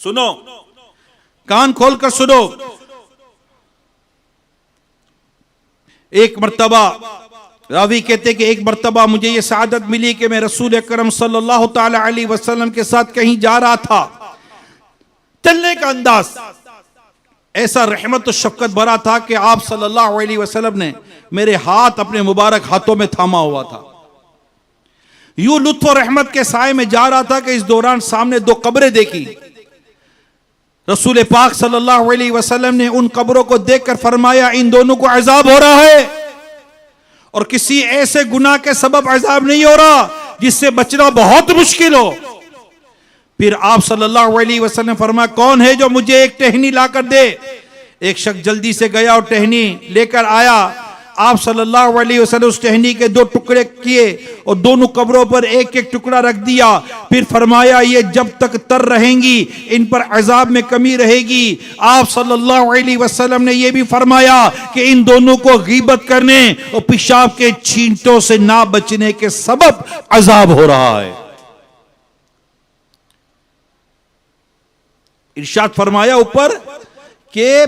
سنو، کان کھول کر سنو. ایک مرتبہ راوی کہتے کہ ایک مرتبہ مجھے یہ سعادت ملی کہ میں رسول اکرم صلی اللہ تعالی علیہ وسلم کے ساتھ کہیں جا رہا تھا. چلنے کا انداز ایسا رحمت و شفقت بھرا تھا کہ آپ صلی اللہ علیہ وسلم نے میرے ہاتھ اپنے مبارک ہاتھوں میں تھاما ہوا تھا. یوں لطف و رحمت کے سائے میں جا رہا تھا کہ اس دوران سامنے دو قبریں دیکھی. رسول پاک صلی اللہ علیہ وسلم نے ان قبروں کو دیکھ کر فرمایا ان دونوں کو عذاب ہو رہا ہے، اور کسی ایسے گناہ کے سبب عذاب نہیں ہو رہا جس سے بچنا بہت مشکل ہو. پھر آپ صلی اللہ علیہ وسلم فرمایا کون ہے جو مجھے ایک ٹہنی لا کر دے. ایک شخص جلدی سے گیا اور ٹہنی لے کر آیا. آپ صلی اللہ علیہ وسلم اس ٹہنی کے دو ٹکڑے کیے اور دونوں قبروں پر ایک ایک ٹکڑا رکھ دیا. پھر فرمایا یہ جب تک تر رہیں گی ان پر عذاب میں کمی رہے گی. آپ صلی اللہ علیہ وسلم نے یہ بھی فرمایا کہ ان دونوں کو غیبت کرنے اور پیشاب کے چھینٹوں سے نہ بچنے کے سبب عذاب ہو رہا ہے. ارشاد فرمایا اوپر کہ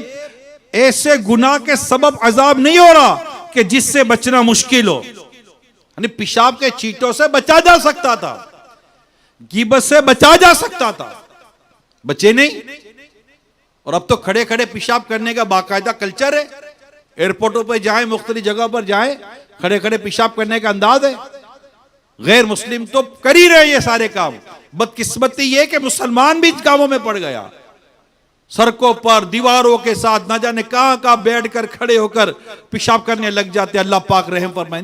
ایسے گناہ کے سبب عذاب نہیں ہو رہا کہ جس سے بچنا مشکل ہو. یعنی پیشاب کے چھینٹوں سے بچا جا سکتا تھا، غیبت سے بچا جا سکتا تھا، بچے نہیں. اور اب تو کھڑے کھڑے پیشاب کرنے کا باقاعدہ کلچر ہے. ایئرپورٹوں پہ جائیں، مختلف جگہ پر جائیں، کھڑے کھڑے پیشاب کرنے کا انداز ہے. غیر مسلم تو کر ہی رہے یہ سارے کام. بدقسمتی یہ کہ مسلمان بھی ان کاموں میں پڑ گیا. سڑکوں پر دیواروں کے ساتھ نہ جانے کہاں کہاں بیٹھ کر کھڑے ہو کر پیشاب کرنے لگ جاتے. اللہ پاک رحم فرمائے.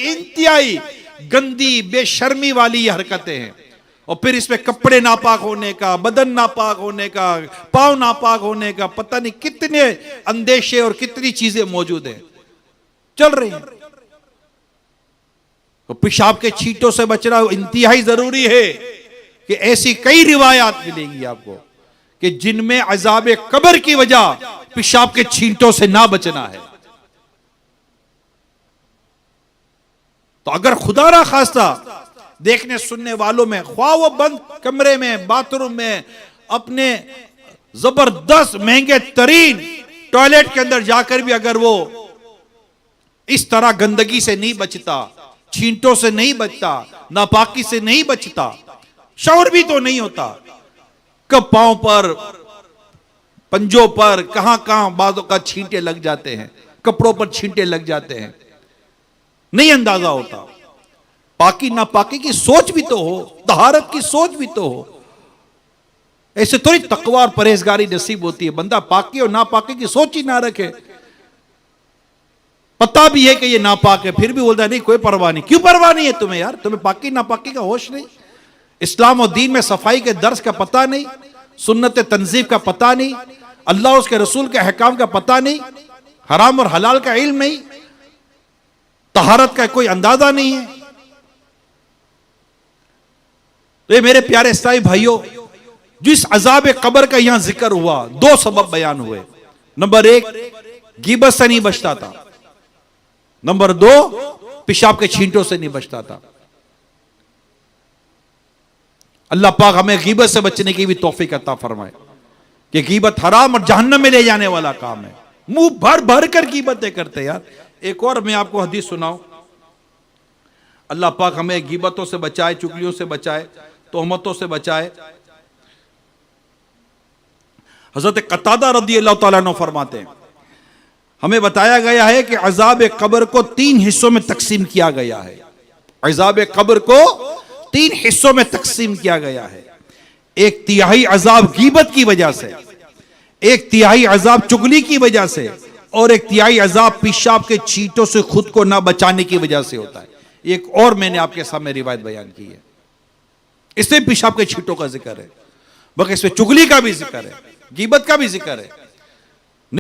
انتہائی گندی بے شرمی والی یہ حرکتیں ہیں. اور پھر اس میں کپڑے ناپاک ہونے کا، بدن ناپاک ہونے کا، پاؤں ناپاک ہونے کا، پتہ نہیں کتنے اندیشے اور کتنی چیزیں موجود ہیں چل رہی ہیں. تو پیشاب کے چھینٹوں سے بچنا انتہائی ضروری ہے. کہ ایسی کئی روایات ملیں گی آپ کو کہ جن میں عذاب قبر کی وجہ پیشاب کے چھینٹوں سے نہ بچنا ہے. تو اگر خدا نہ خواستہ دیکھنے سننے والوں میں، خواہ وہ بند کمرے میں، باتھ روم میں، اپنے زبردست مہنگے ترین ٹوائلٹ کے اندر جا کر بھی اگر وہ اس طرح گندگی سے نہیں بچتا، چھینٹوں سے نہیں بچتا، ناپاکی سے نہیں بچتا، شعور بھی تو نہیں ہوتا، کب پاؤں پر، پنجوں پر، کہاں کہاں بعضوں کا چھینٹے لگ جاتے ہیں، کپڑوں پر چھینٹے لگ جاتے ہیں، نہیں اندازہ ہوتا. پاکی ناپاکی کی سوچ بھی تو ہو، طہارت کی سوچ بھی تو ہو. ایسے تھوڑی تقوی اور پرہیزگاری نصیب ہوتی ہے. بندہ پاکی اور ناپاکی کی سوچ ہی نہ رکھے، پتہ بھی ہے کہ یہ ناپاک ہے، پھر بھی بولتا ہے نہیں کوئی پرواہ نہیں. کیوں پرواہ نہیں ہے تمہیں یار؟ تمہیں پاکی ناپاکی کا ہوش نہیں؟ اسلام و دین میں صفائی کے درس کا پتہ نہیں، سنت تنظیف کا پتہ نہیں، اللہ اور اس کے رسول کے احکام کا پتہ نہیں، حرام اور حلال کا علم نہیں، طہارت کا کوئی اندازہ نہیں ہے. یہ میرے پیارے اسلامی بھائیوں، جس عذاب قبر کا یہاں ذکر ہوا، دو سبب بیان ہوئے. نمبر ایک، غیبت سے نہیں بچتا تھا. نمبر دو، پیشاب کے چھینٹوں سے نہیں بچتا تھا. اللہ پاک ہمیں غیبت سے بچنے کی بھی توفیق عطا فرمائے کہ غیبت حرام اور جہنم میں لے جانے والا کام ہے. منہ بھر بھر کر غیبتیں کرتے یار. ایک اور میں آپ کو حدیث سناؤں. اللہ پاک ہمیں غیبتوں سے بچائے، چغلیوں سے بچائے، تہمتوں سے بچائے. حضرت قتادہ رضی اللہ تعالیٰ عنہ فرماتے ہیں ہمیں بتایا گیا ہے کہ عذاب قبر کو 3 حصوں میں تقسیم کیا گیا ہے. عذاب قبر کو 3 حصوں میں تقسیم کیا گیا ہے. 1/3 عذاب غیبت کی وجہ سے، 1/3 عذاب چغلی کی وجہ سے، اور 1/3 عذاب پیشاب کے چھینٹوں سے خود کو نہ بچانے کی وجہ سے ہوتا ہے. ایک اور میں نے آپ کے سامنے روایت بیان کی ہے، اس میں پیشاب کے چھینٹوں کا ذکر ہے، بلکہ اس میں چغلی کا بھی ذکر ہے، غیبت کا بھی ذکر ہے.